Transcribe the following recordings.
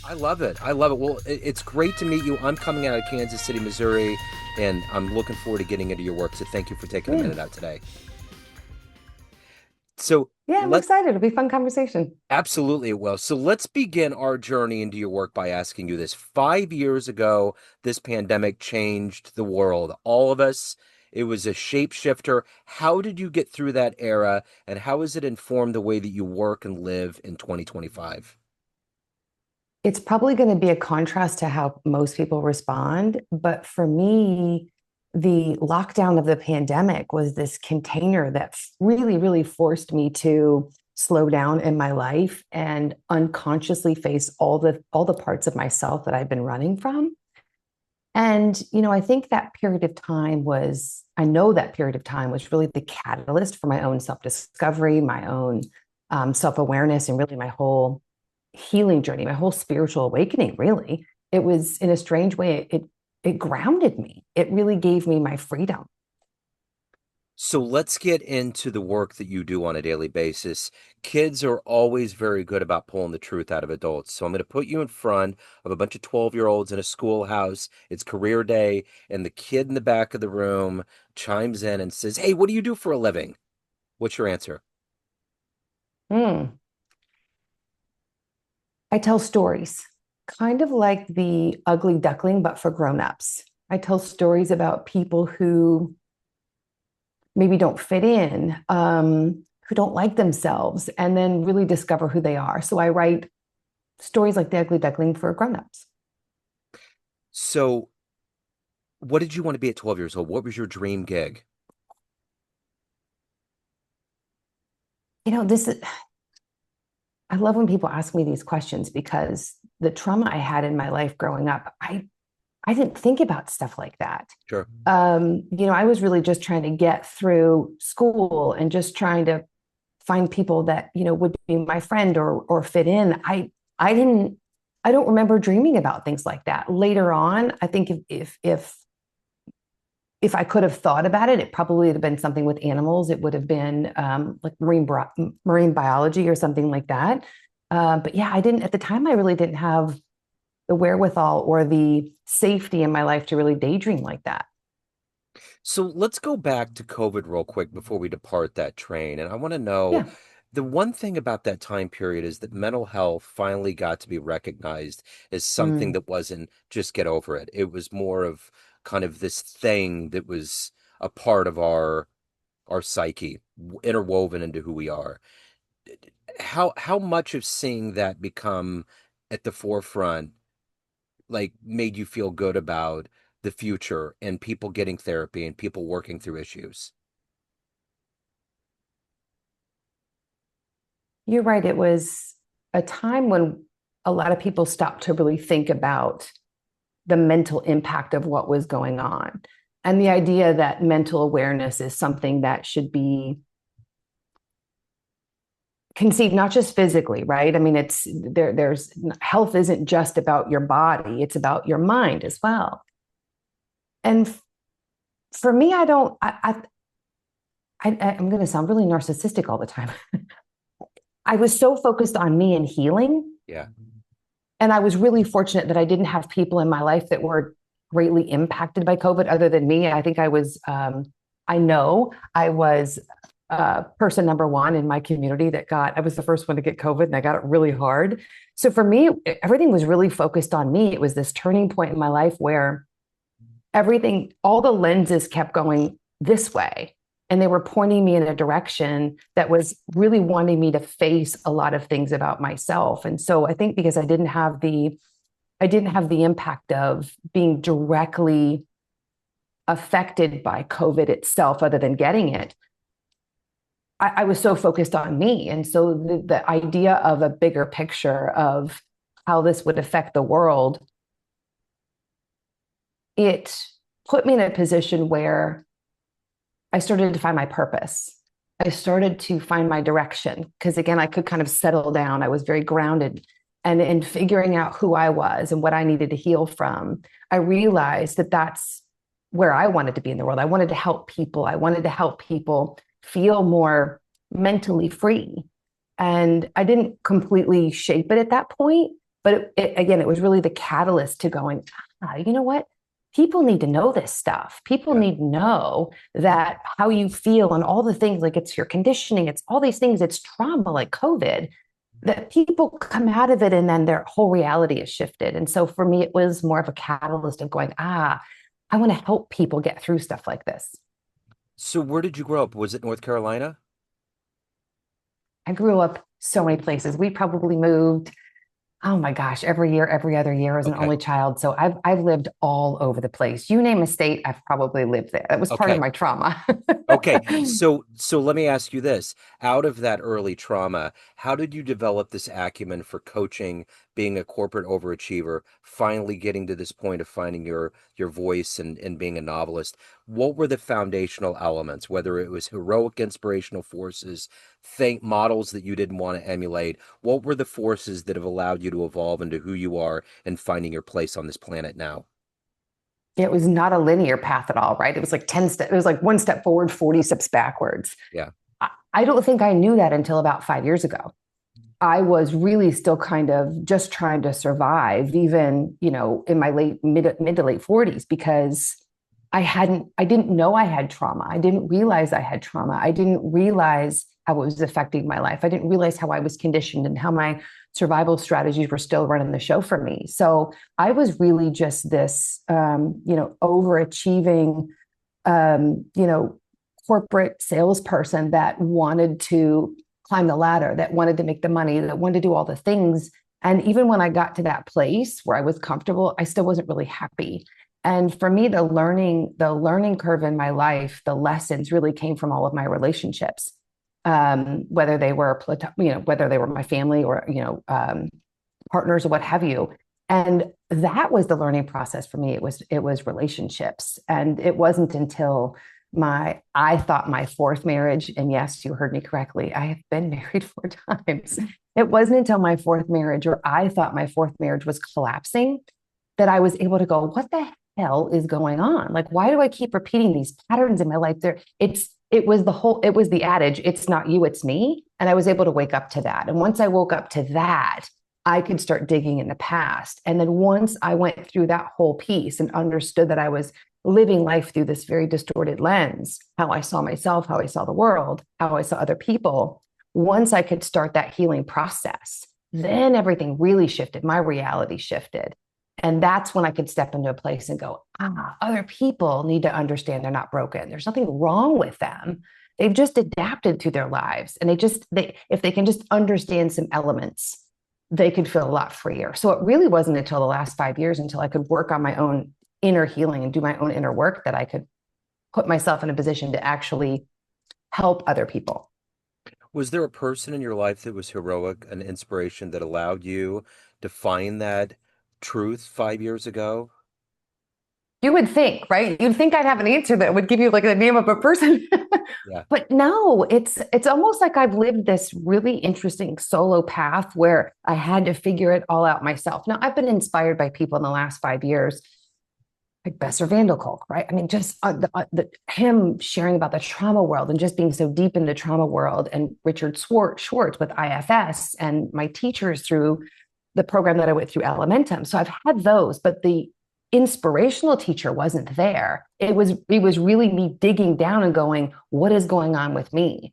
I love it. I love it. Well, it's great to meet you. I'm coming out of Kansas City, Missouri, and I'm looking forward to getting into your work. So thank you for taking a Yeah. minute out today. So Yeah, I'm let excited. It'll be a fun conversation. absolutely it will. So let's begin our journey into your work by asking you this. 5 years ago, this pandemic changed the world. All of us. It was a shapeshifter. How did you get through that era, and how has it informed the way that you work and live in 2025? It's probably going to be a contrast to how most people respond. But for me, the lockdown of the pandemic was this container that really, really forced me to slow down in my life and unconsciously face all the parts of myself that I've been running from. And, I think that period of time was, I know that period of time was really the catalyst for my own self discovery, my own self awareness, and really my whole healing journey, my whole spiritual awakening, really. It was in a strange way, it grounded me. It really gave me my freedom. So let's get into the work that you do on a daily basis. Kids are always very good about pulling the truth out of adults. So I'm going to put you in front of a bunch of 12-year-olds in a schoolhouse. It's career day, and the kid in the back of the room chimes in and says, "Hey, what do you do for a living?" What's your answer? Mm. I tell stories, kind of like the ugly duckling, but for grown-ups. I tell stories about people who maybe don't fit in, who don't like themselves, and then really discover who they are. So I write stories like The Ugly Duckling for grown-ups. So what did you want to be at 12 years old? What was your dream gig? This is, I love when people ask me these questions because the trauma I had in my life growing up, I didn't think about stuff like that. Sure. I was really just trying to get through school and just trying to find people that, would be my friend or fit in. I didn't I don't remember dreaming about things like that. Later on, I think if I could have thought about it, it probably would have been something with animals. It would have been like marine biology or something like that. But yeah, I didn't at the time. I really didn't have the wherewithal or the safety in my life to really daydream like that. So let's go back to COVID real quick before we depart that train. And I want to know Yeah. the one thing about that time period is that mental health finally got to be recognized as something Mm. that wasn't just get over it. It was more of kind of this thing that was a part of our psyche, interwoven into who we are. How much of seeing that become at the forefront like made you feel good about the future and people getting therapy and people working through issues? You're right. It was a time when a lot of people stopped to really think about the mental impact of what was going on. And the idea that mental awareness is something that should be conceived not just physically, right? I mean, there's health isn't just about your body, it's about your mind as well. And for me, I don't I'm going to sound really narcissistic all the time. I was so focused on me and healing. Yeah. And I was really fortunate that I didn't have people in my life that were greatly impacted by COVID other than me. I think I know I was person number one in my community I was the first one to get COVID and I got it really hard. So for me, everything was really focused on me. It was this turning point in my life where all the lenses kept going this way. And they were pointing me in a direction that was really wanting me to face a lot of things about myself. And so I think because I didn't have the impact of being directly affected by COVID itself, other than getting it, I was so focused on me. And so the idea of a bigger picture of how this would affect the world, it put me in a position where I started to find my purpose. I started to find my direction because, again, I could kind of settle down. I was very grounded. And in figuring out who I was and what I needed to heal from, I realized that that's where I wanted to be in the world. I wanted to help people. I wanted to help people feel more mentally free. And I didn't completely shape it at that point, But again, it was really the catalyst to going, you know what? People need to know this stuff. People Yeah. need to know that how you feel and all the things, like it's your conditioning, it's all these things, it's trauma like COVID, that people come out of it and then their whole reality is shifted. And so for me, it was more of a catalyst of going, I want to help people get through stuff like this. So where did you grow up? Was it North Carolina? I grew up so many places. We probably moved, oh my gosh, every year, every other year as an Okay. only child. So I've lived all over the place. You name a state, I've probably lived there. That was part of Okay. my trauma. Okay, so let me ask you this. Out of that early trauma, how did you develop this acumen for coaching, being a corporate overachiever, finally getting to this point of finding your voice and being a novelist? What were the foundational elements, whether it was heroic inspirational forces, think models that you didn't want to emulate? What were the forces that have allowed you to evolve into who you are and finding your place on this planet now? It was not a linear path at all, right? It was like 10 steps, it was like one step forward, 40 steps backwards. Yeah. I don't think I knew that until about 5 years ago. I was really still kind of just trying to survive, even, in my mid to late 40s, because I didn't know I had trauma. I didn't realize I had trauma. I didn't realize how it was affecting my life. I didn't realize how I was conditioned and how my survival strategies were still running the show for me. So I was really just this, overachieving, corporate salesperson that wanted to climb the ladder, that wanted to make the money, that wanted to do all the things. And even when I got to that place where I was comfortable, I still wasn't really happy. And for me, the learning curve in my life, the lessons really came from all of my relationships, whether they were, whether they were my family or, partners or what have you. And that was the learning process for me. It was relationships. And it wasn't until I thought my fourth marriage, and yes, you heard me correctly, I have been married 4 times. It wasn't until my fourth marriage, or I thought my fourth marriage was collapsing, that I was able to go, what the hell is going on? Like, why do I keep repeating these patterns in my life? It was the adage, it's not you, it's me. And I was able to wake up to that. And once I woke up to that, I could start digging in the past. And then once I went through that whole piece and understood that I was living life through this very distorted lens, how I saw myself, how I saw the world, how I saw other people, once I could start that healing process, then everything really shifted. My reality shifted. And that's when I could step into a place and go, other people need to understand they're not broken. There's nothing wrong with them. They've just adapted to their lives. And if they can just understand some elements, they could feel a lot freer. So it really wasn't until the last 5 years until I could work on my own inner healing and do my own inner work that I could put myself in a position to actually help other people. Was there a person in your life that was heroic, an inspiration that allowed you to find that truth 5 years ago? You would think, right? You'd think I'd have an answer that would give you like the name of a person. Yeah. But no, it's almost like I've lived this really interesting solo path where I had to figure it all out myself. Now, I've been inspired by people in the last 5 years, like Besser Van Kolk, right? I mean, just him sharing about the trauma world and just being so deep in the trauma world, and Richard Schwartz with IFS, and my teachers through the program that I went through, Elementum. So I've had those, but the inspirational teacher wasn't there. It was really me digging down and going, what is going on with me?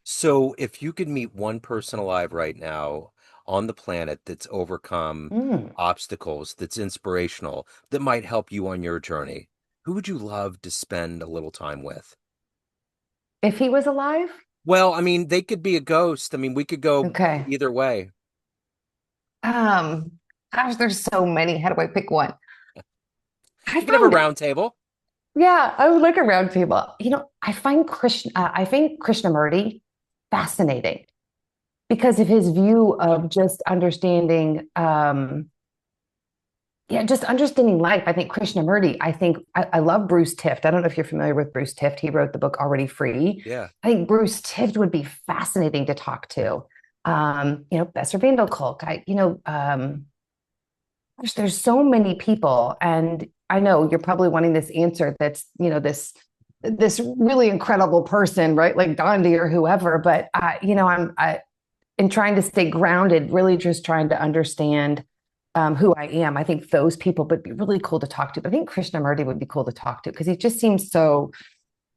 So if you could meet one person alive right now on the planet that's overcome Mm. obstacles, that's inspirational, that might help you on your journey, who would you love to spend a little time with? If he was alive, Well, I mean, they could be a ghost. I mean, we could go okay. either way. Um, Gosh, there's so many. How do I pick one? I You can have a find, round table. yeah, I would like a round table. I find Krishnamurti fascinating because of his view of just understanding, yeah, just understanding life. I think Krishnamurti, I love Bruce Tift. I don't know if you're familiar with Bruce Tift. He wrote the book Already Free. Yeah. I think Bruce Tift would be fascinating to talk to. Besser Van Kolk. There's so many people, and I know you're probably wanting this answer that's, this really incredible person, right? Like Gandhi or whoever. But and trying to stay grounded, really just trying to understand who I am. I think those people would be really cool to talk to. But I think Krishnamurti would be cool to talk to because he seems so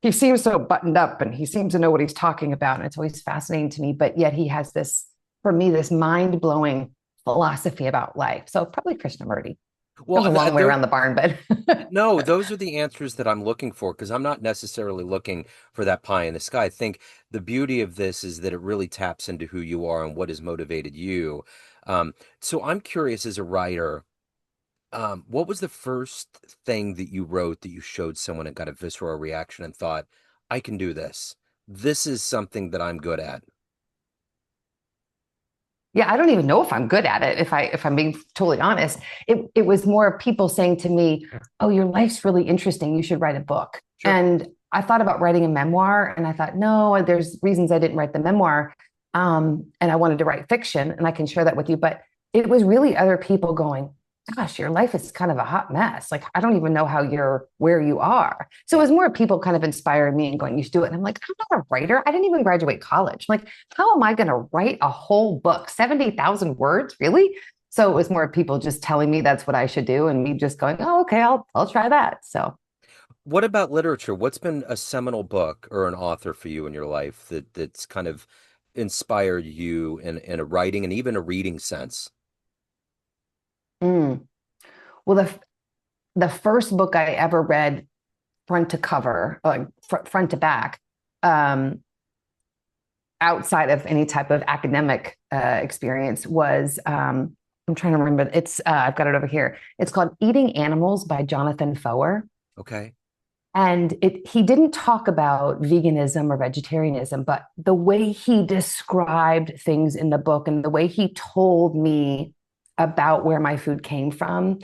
buttoned up and he seems to know what he's talking about. And it's always fascinating to me. But yet he has this, for me, this mind blowing philosophy about life. So probably Krishnamurti. That was Well, a long way there around the barn, but no, those are the answers that I'm looking for because I'm not necessarily looking for that pie in the sky. I think the beauty of this is that it really taps into who you are and what has motivated you. So I'm curious as a writer, what was the first thing that you wrote that you showed someone and got a visceral reaction and thought, I can do this. This is something that I'm good at. yeah, I don't even know if I'm good at it. If I'm being totally honest, it was more people saying to me, "Oh, your life's really interesting. You should write a book." Sure. And I thought about writing a memoir, and I thought, no, there's reasons I didn't write the memoir, and I wanted to write fiction, and I can share that with you. But it was really other people going, "Gosh, your life is kind of a hot mess. Like I don't even know how you're where you are." So it Yeah. was more people kind of inspiring me and going, "You should do it." And I'm like, I'm not a writer. I didn't even graduate college. Like how am I going to write a whole book, 70,000 words? Really? So it was more people just telling me that's what I should do and me just going, oh, okay, I'll try that. So, What about literature? What's been a seminal book or an author for you in your life that's kind of inspired you in a writing and even a reading sense? mm. Well, the first book I ever read front to cover, like front to back, um, outside of any type of academic experience was I'm trying to remember. It's I've got it over here. It's called Eating Animals by Jonathan Foer. Okay. And he didn't talk about veganism or vegetarianism, but the way he described things in the book and the way he told me about where my food came from,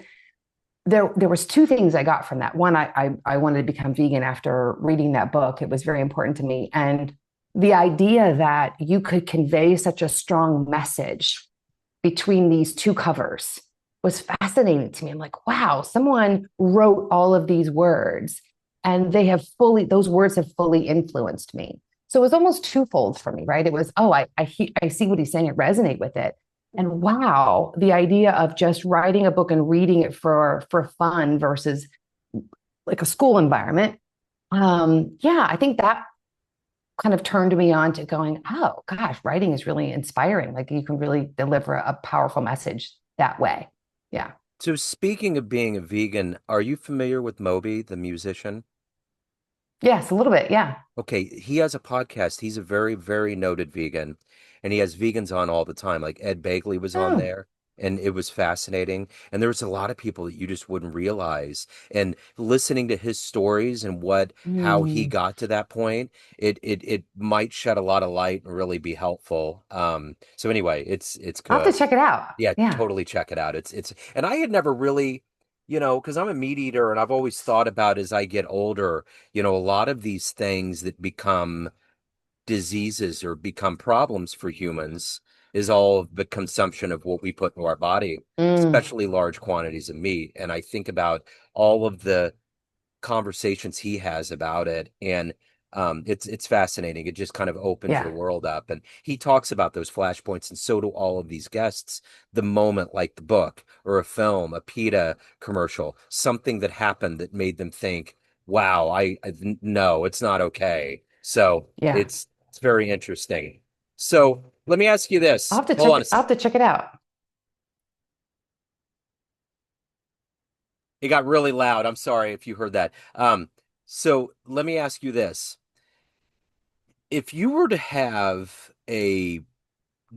there was two things I got from that. One, I wanted to become vegan after reading that book. It was very important to me. And the idea that you could convey such a strong message between these two covers was fascinating to me. I'm like, wow, someone wrote all of these words and those words have fully influenced me. So it was almost twofold for me, right? It was, oh, I see what he's saying, it resonate with it. And wow, the idea of just writing a book and reading it for fun versus like a school environment. Yeah, I think that kind of turned me on to going, oh gosh, writing is really inspiring. Like you can really deliver a powerful message that way. Yeah. So speaking of being a vegan, are you familiar with Moby, the musician? Yes, a little bit. Yeah. Okay, he has a podcast. He's a very, very noted vegan, and he has vegans on all the time. Like Ed Begley was on Oh. there, and it was fascinating. And there was a lot of people that you just wouldn't realize. And listening to his stories and how he Mm. got to that point, it might shed a lot of light and really be helpful. So anyway, it's I'll have good. to check it out. Yeah, Yeah. totally check it out. And I had never really, because I'm a meat eater and I've always thought about as I get older, a lot of these things that become diseases or become problems for humans is all the consumption of what we put into our body, Mm. especially large quantities of meat. And I think about all of the conversations he has about it, and it's fascinating. It just kind of opens your Yeah. world up, and he talks about those flashpoints, and so do all of these guests. The moment, like the book or a film, a PETA commercial, something that happened that made them think, "Wow, no, it's not okay." So Yeah. it's very interesting. So let me ask you this. Hold on, I'll have to check it out. it got really loud. I'm sorry if you heard that. So let me ask you this. If you were to have a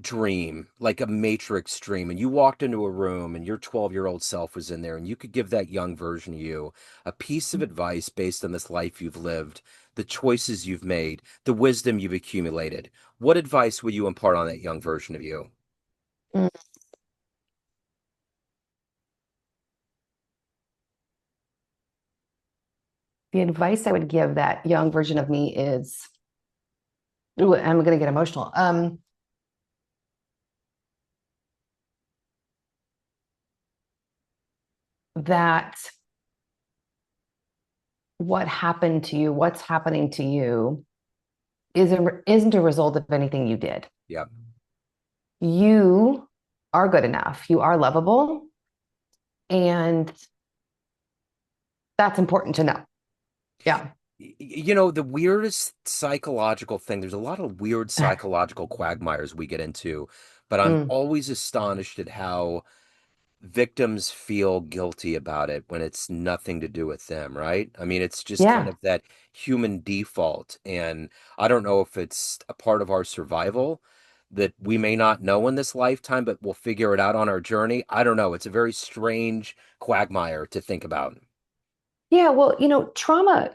dream, like a Matrix dream, and you walked into a room and your 12-year-old self was in there, and you could give that young version of you a piece of advice based on this life you've lived, the choices you've made, the wisdom you've accumulated, what advice would you impart on that young version of you? Mm. The advice I would give that young version of me is, ooh, I'm going to get emotional. That what happened to you, what's happening to you, isn't a result of anything you did. Yeah. you are good enough, you are lovable, and that's important to know. Yeah. You know, the weirdest psychological thing, there's a lot of weird psychological quagmires we get into, but I'm Mm. always astonished at how victims feel guilty about it when it's nothing to do with them, right? I mean, it's just kind Yeah. of that human default. And I don't know if it's a part of our survival that we may not know in this lifetime, but we'll figure it out on our journey. I don't know. It's a very strange quagmire to think about. Yeah, well, trauma,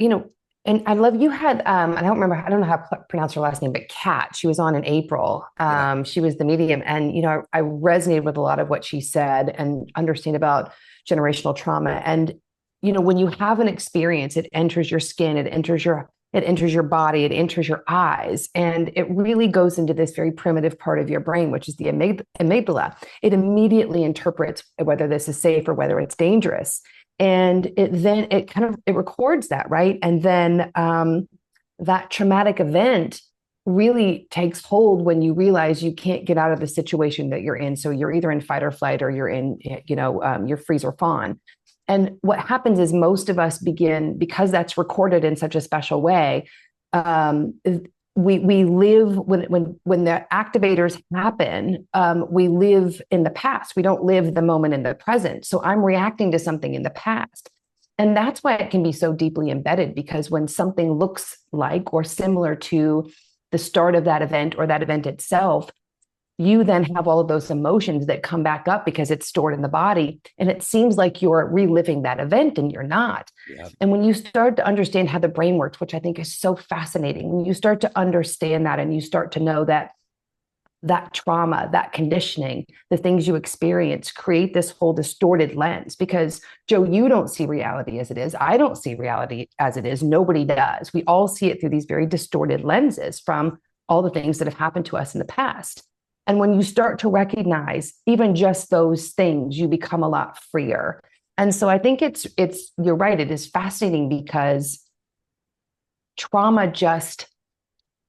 and I love you had I don't remember, I don't know how to pronounce her last name, but Kat, she was on in April. Yeah. She was the medium, and I resonated with a lot of what she said and understand about generational trauma. And when you have an experience, it enters your skin, it enters your body, it enters your eyes, and it really goes into this very primitive part of your brain, which is the amygdala. It immediately interprets whether this is safe or whether it's dangerous, and it records that, right? And then that traumatic event really takes hold when you realize you can't get out of the situation that you're in. So you're either in fight or flight, or you're in your freeze or fawn. And what happens is most of us begin, because that's recorded in such a special way. um, we live when the activators happen. We live in the past. We don't live the moment in the present. So I'm reacting to something in the past, and that's why it can be so deeply embedded. Because when something looks like or similar to the start of that event or that event itself, you then have all of those emotions that come back up because it's stored in the body. And it seems like you're reliving that event, and you're not. Yeah. And when you start to understand how the brain works, which I think is so fascinating, when you start to understand that and you start to know that that trauma, that conditioning, the things you experience create this whole distorted lens. Because, Joe, you don't see reality as it is. I don't see reality as it is. Nobody does. We all see it through these very distorted lenses from all the things that have happened to us in the past. And when you start to recognize even just those things, you become a lot freer. And so I think it's you're right. It is fascinating because trauma just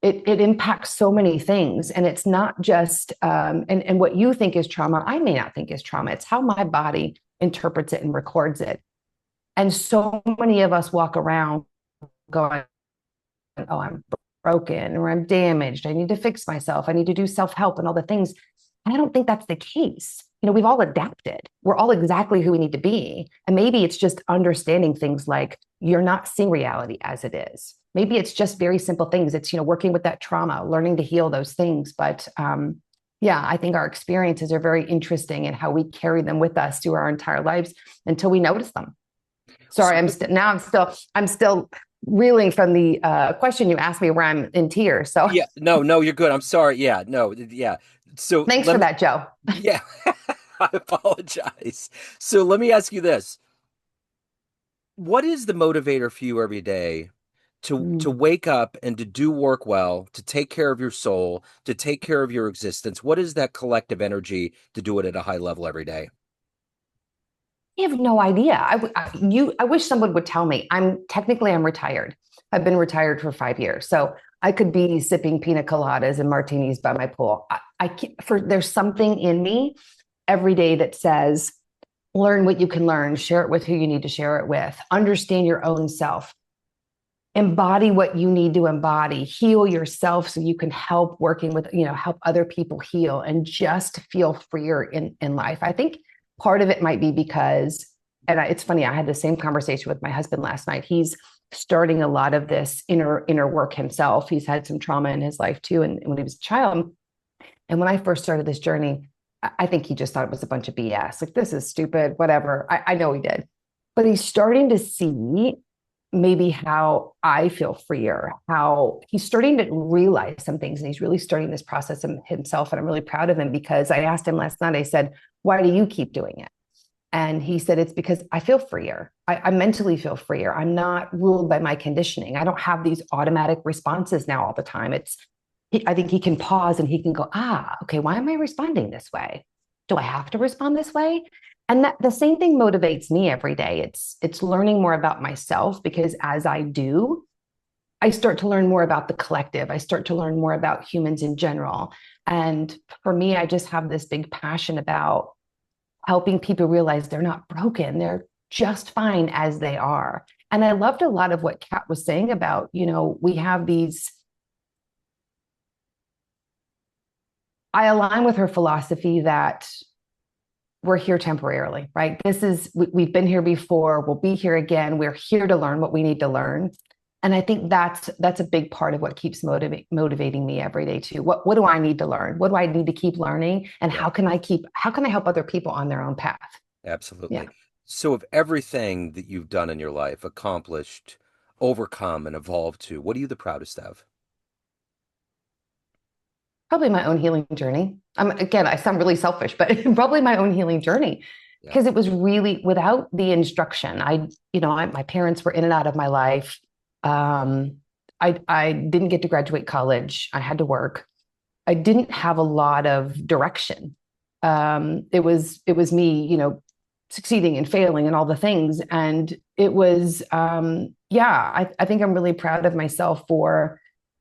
it impacts so many things, and it's not just and what you think is trauma I may not think is trauma. It's how my body interprets it and records it. And so many of us walk around going, oh, I'm broken, or I'm damaged, I need to fix myself, I need to do self-help and all the things. And I don't think that's the case. We've all adapted. We're all exactly who we need to be. And maybe it's just understanding things like you're not seeing reality as it is. Maybe it's just very simple things. It's, working with that trauma, learning to heal those things. But yeah, I think our experiences are very interesting in how we carry them with us through our entire lives until we notice them. Sorry, So, I'm still reeling from the question you asked me, where I'm in tears. So yeah, no, no, you're good. I'm sorry. Yeah, no, yeah. So thanks let for me, that, Joe. yeah, I apologize. So let me ask you this. What is the motivator for you every day to Mm. wake up and to do work well, to take care of your soul, to take care of your existence? What is that collective energy to do it at a high level every day? I have no idea. I wish someone would tell me. I'm retired. I've been retired for 5 years, so I could be sipping pina coladas and martinis by my pool. I can't, there's something in me every day that says, learn what you can learn, share it with who you need to share it with, understand your own self, embody what you need to embody, heal yourself so you can help working with, help other people heal, and just feel freer in life. I think part of it might be because, and it's funny, I had the same conversation with my husband last night. He's starting a lot of this inner work himself. He's had some trauma in his life too, and when he was a child. And when I first started this journey, I think he just thought it was a bunch of BS. Like, this is stupid, whatever. I know he did. But he's starting to see maybe how I feel freer, how he's starting to realize some things. And he's really starting this process himself. And I'm really proud of him, because I asked him last night, I said, why do you keep doing it? And he said, it's because I feel freer. I mentally feel freer. I'm not ruled by my conditioning. I don't have these automatic responses now all the time. I think he can pause and he can go, okay, why am I responding this way? Do I have to respond this way? And that the same thing motivates me every day. It's learning more about myself, because as I do, I start to learn more about the collective. I start to learn more about humans in general. And for me, I just have this big passion about helping people realize they're not broken. They're just fine as they are. And I loved a lot of what Kat was saying about, we have these, I align with her philosophy that we're here temporarily, right? We've been here before, we'll be here again. We're here to learn what we need to learn. And I think that's a big part of what keeps motivating me every day too. What do I need to learn? What do I need to keep learning? And Yeah, how can I help other people on their own path? Yeah. absolutely. So, of everything that you've done in your life, accomplished, overcome, and evolved to, what are you the proudest of? Probably my own healing journey. Again, I sound really selfish, but probably my own healing journey Yeah, because it was really without the instruction. My parents were in and out of my life. Um, I didn't get to graduate college. I had to work. I didn't have a lot of direction. It was me, succeeding and failing and all the things. And it was, yeah, I think I'm really proud of myself for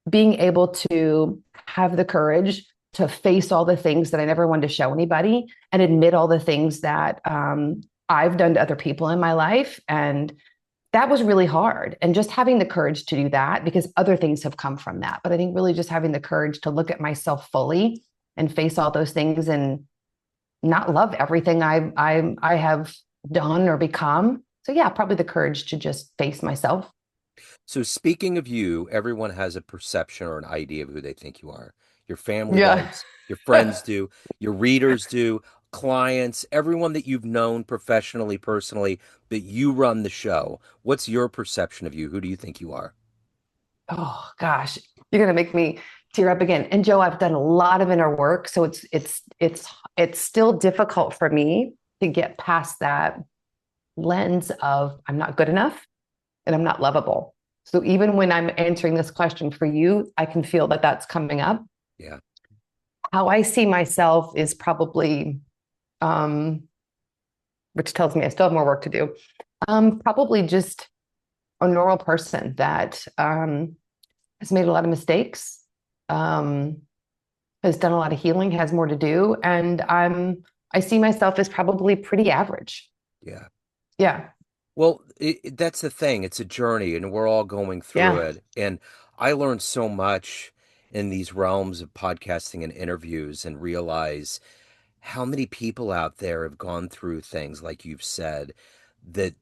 being able to have the courage to face all the things that I never wanted to show anybody and admit all the things that I've done to other people in my life. And that was really hard. And just having the courage to do that, because other things have come from that. But I think really just having the courage to look at myself fully and face all those things and not love everything I have done or become. So yeah, probably the courage to just face myself. so, speaking of you, everyone has a perception or an idea of who they think you are. Your family Yeah. does, your friends do, your readers do, clients, everyone that you've known professionally, personally, that you run the show. What's your perception of you? Who do you think you are? Oh gosh, you're gonna make me tear up again. And Joe, I've done a lot of inner work, so it's still difficult for me to get past that lens of I'm not good enough and I'm not lovable. So even when I'm answering this question for you, I can feel that that's coming up. Yeah. How I see myself is probably, um, which tells me I still have more work to do. Probably just a normal person that has made a lot of mistakes, um, has done a lot of healing, has more to do, and I see myself as probably pretty average. Yeah. Yeah, Well, that's the thing. It's a journey, and we're all going through yeah, it. And I learned so much in these realms of podcasting and interviews and realize how many people out there have gone through things like you've said that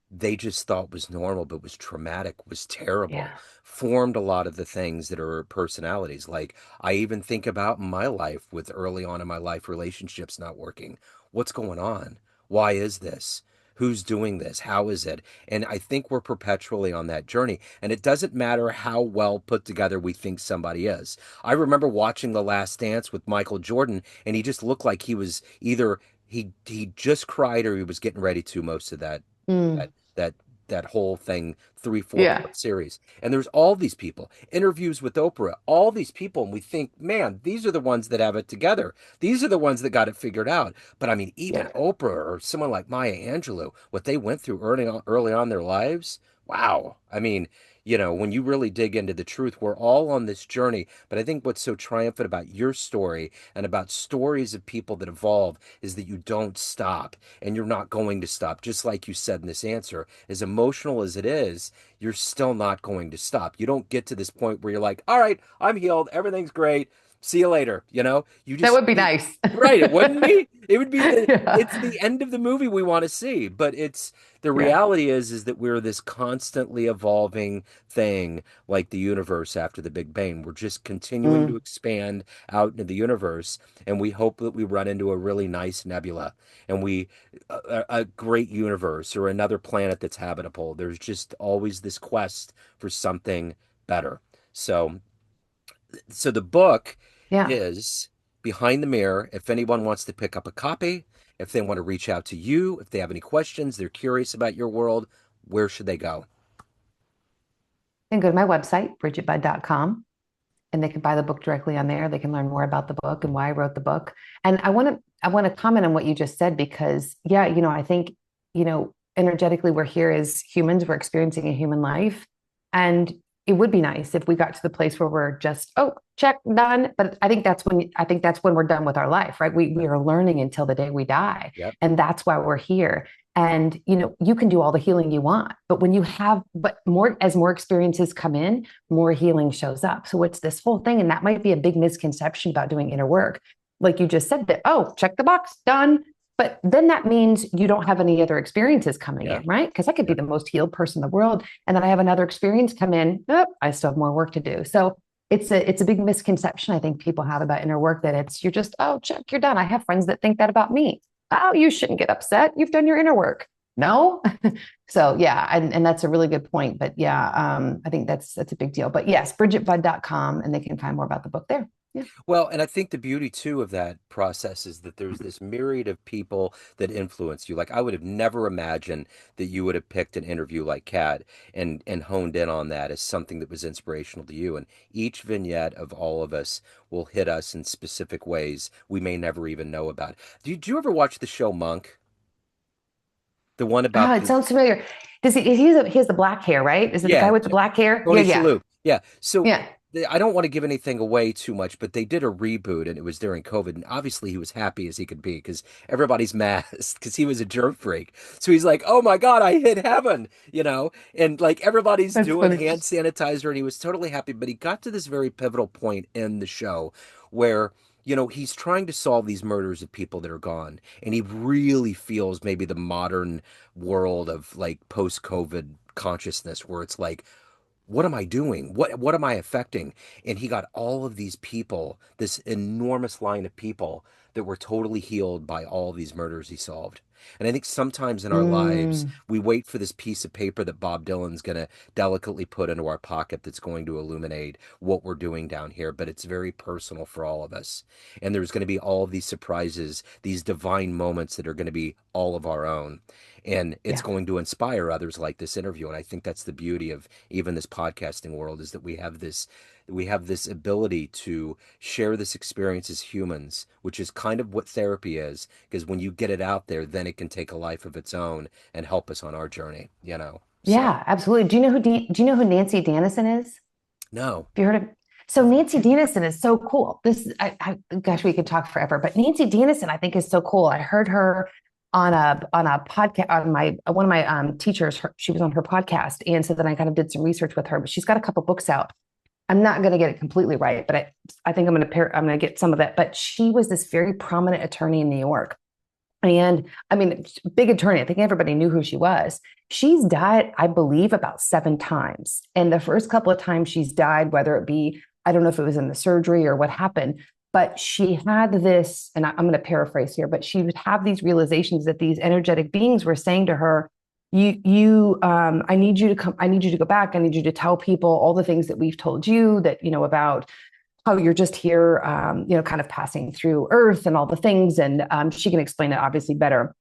they just thought was normal but was traumatic, was terrible, yeah, formed a lot of the things that are personalities. Like I even think about my life with early on in my life relationships not working. What's going on? Why is this? Who's doing this? How is it? And I think we're perpetually on that journey. And it doesn't matter how well put together we think somebody is. I remember watching The Last Dance with Michael Jordan, and he just looked like he was either he just cried or he was getting ready to most of that mm, that that whole thing, three, four yeah, part series. And there's all these people, interviews with Oprah, all these people, and we think, man, these are the ones that have it together. These are the ones that got it figured out. But I mean, even yeah. Oprah or someone like Maya Angelou, what they went through early on in their lives, wow. I mean, when you really dig into the truth, we're all on this journey. But I think what's so triumphant about your story and about stories of people that evolve is that you don't stop and you're not going to stop. Just like you said in this answer, as emotional as it is, you're still not going to stop. You don't get to this point where you're like, all right, I'm healed. Everything's great. See you later. You That just, would be nice. right. It wouldn't be. It would be it's Yeah, the end of the movie we want to see, but the yeah, reality is that we're this constantly evolving thing like the universe after the Big Bang. We're just continuing to mm, expand out into the universe, and we hope that we run into a really nice nebula and a great universe or another planet that's habitable. There's just always this quest for something better. So, so the book yeah. is Behind the Mirror. If anyone wants to pick up a copy, if they want to reach out to you, if they have any questions, they're curious about your world, where should they go? And go to my website, bridgetbud.com, and they can buy the book directly on there. They can learn more about the book and why I wrote the book. And I want to comment on what you just said because yeah, I think, energetically we're here as humans, we're experiencing a human life. And it would be nice if we got to the place where we're just, oh, check, done. But I think that's when we're done with our life, right? We are learning until the day we die. Yep. And that's why we're here. And you can do all the healing you want, but more experiences come in, more healing shows up. So it's this whole thing. And that might be a big misconception about doing inner work. Like you just said that, oh, check the box, done. But then that means you don't have any other experiences coming Yeah. in, right? Because I could be Yeah. the most healed person in the world, and then I have another experience come in. Oh, I still have more work to do. So it's a big misconception I think people have about inner work, that you're just, oh, check, you're done. I have friends that think that about me. Oh, you shouldn't get upset. You've done your inner work. No. So yeah, and that's a really good point. But yeah, I think that's a big deal. But yes, bridgetbudd.com, and they can find more about the book there. Yeah. Well, and I think the beauty too of that process is that there's this myriad of people that influence you. Like I would have never imagined that you would have picked an interview like Kat and honed in on that as something that was inspirational to you. And each vignette of all of us will hit us in specific ways we may never even know about. Did you ever watch the show Monk? The one Oh, about it the sounds familiar. He has the black hair, right? Is it the guy yeah, with the black hair? Yeah, Tony yeah, Shalhoub. Yeah. So yeah. I don't want to give anything away too much, but they did a reboot and it was during COVID. And obviously he was happy as he could be because everybody's masked because he was a germ freak. So he's like, oh my God, I hit heaven, and like everybody's That's doing funny. hand sanitizer and he was totally happy. But he got to this very pivotal point in the show where he's trying to solve these murders of people that are gone. And he really feels maybe the modern world of like post COVID consciousness where it's like, what am I doing? What am I affecting? And he got all of these people, this enormous line of people that were totally healed by all these murders he solved. And I think sometimes in our lives, Mm, we wait for this piece of paper that Bob Dylan's going to delicately put into our pocket that's going to illuminate what we're doing down here. But it's very personal for all of us. And there's going to be all of these surprises, these divine moments that are going to be all of our own. And it's yeah. going to inspire others like this interview. And I think that's the beauty of even this podcasting world is that we have this ability to share this experience as humans, which is kind of what therapy is, because when you get it out there, then it can take a life of its own and help us on our journey. So, Yeah, absolutely. Do you know who Nancy Dennison is? Have no. you heard of? So Nancy Dennison is so cool. Gosh, we could talk forever, but Nancy Dennison, I think, is so cool. I heard her on a podcast on my one of my teachers. She was on her podcast, and so then I kind of did some research with her. But she's got a couple books out. I'm not going to get it completely right, but I think I'm going to get some of it. But she was this very prominent attorney in New York. And I mean, big attorney. I think everybody knew who she was. She's died, I believe, about 7 times. And the first couple of times she's died, whether it be, I don't know if it was in the surgery or what happened, but she had this, and I'm going to paraphrase here, but she would have these realizations that these energetic beings were saying to her, I need you to come, I need you to go back. I need you to tell people all the things that we've told you that, about how you're just here, kind of passing through Earth and all the things. And she can explain it obviously better.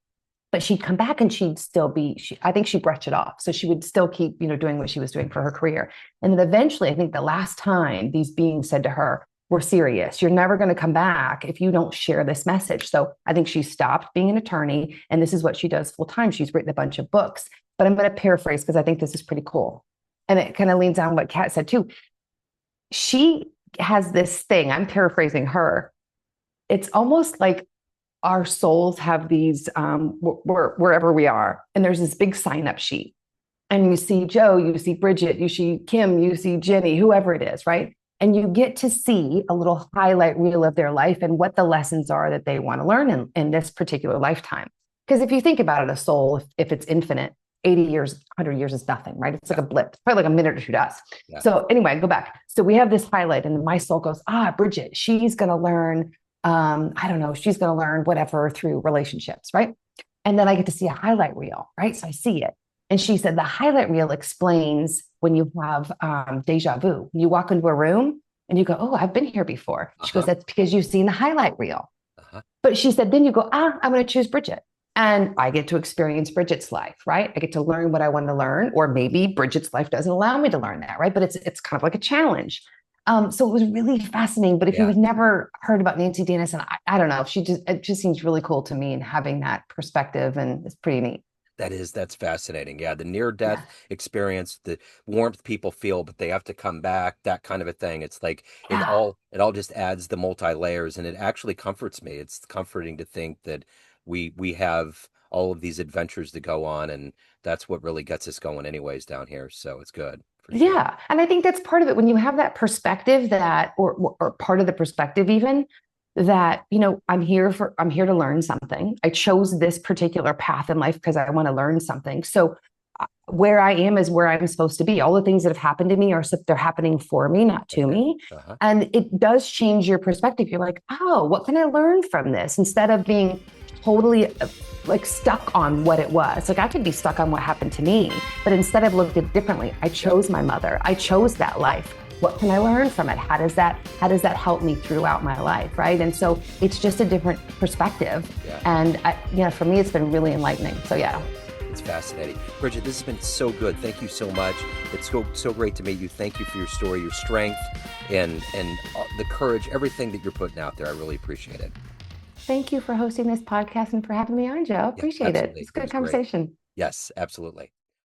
But she'd come back and she'd still I think she brushed it off. So she would still keep, doing what she was doing for her career. And then eventually, I think the last time these beings said to her, we're serious. You're never going to come back if you don't share this message. So I think she stopped being an attorney. And this is what she does full time. She's written a bunch of books. But I'm going to paraphrase because I think this is pretty cool. And it kind of leans on what Kat said too. She has this thing, I'm paraphrasing her. It's almost like our souls have these wherever we are, and there's this big sign up sheet. And you see Joe, you see Bridget, you see Kim, you see Jenny, whoever it is, right? And you get to see a little highlight reel of their life and what the lessons are that they want to learn in this particular lifetime. Because if you think about it, a soul, if it's infinite, 80 years, 100 years is nothing, right? It's like Yeah. a blip, it's probably like a minute or two to us. Yeah. So anyway, go back. So we have this highlight, and my soul goes, Bridget, she's going to learn, I don't know, she's going to learn whatever through relationships, right? And then I get to see a highlight reel, right? So I see it. And she said the highlight reel explains when you have deja vu. You walk into a room and you go, oh, I've been here before. She goes, Uh-huh. that's because you've seen the highlight reel. Uh-huh. But she said, then you go, I'm going to choose Bridget. And I get to experience Bridget's life, right? I get to learn what I want to learn, or maybe Bridget's life doesn't allow me to learn that, right? But it's kind of like a challenge. So it was really fascinating. But if Yeah. you've never heard about Nancy Dennison, I don't know. It just seems really cool to me, and having that perspective, and it's pretty neat. That's fascinating. Yeah, the near death Yeah. experience, the warmth people feel, but they have to come back, that kind of a thing. It's like Yeah. it all just adds the multi layers, and it actually comforts me. It's comforting to think that we have all of these adventures to go on, and that's what really gets us going anyways down here. So it's good for sure. Yeah. And I think that's part of it when you have that perspective that, or part of the perspective even that, I'm here to learn something. I chose this particular path in life because I want to learn something. So where I am is where I'm supposed to be. All the things that have happened to me they're happening for me, not to Okay. me. Uh-huh. And it does change your perspective. You're like, oh, what can I learn from this? Instead of being totally like stuck on what it was. Like I could be stuck on what happened to me, but instead I've looked at it differently. I Yep. chose my mother. I chose that life. What can I learn from it? How does that help me throughout my life, right? And so it's just a different perspective. Yeah. And for me, it's been really enlightening. So yeah. It's fascinating. Bridget, this has been so good. Thank you so much. It's so great to meet you. Thank you for your story, your strength, and the courage, everything that you're putting out there. I really appreciate it. Thank you for hosting this podcast and for having me on, Joe. Yeah, Appreciate it. absolutely. It's a It good was great. conversation. Yes, absolutely.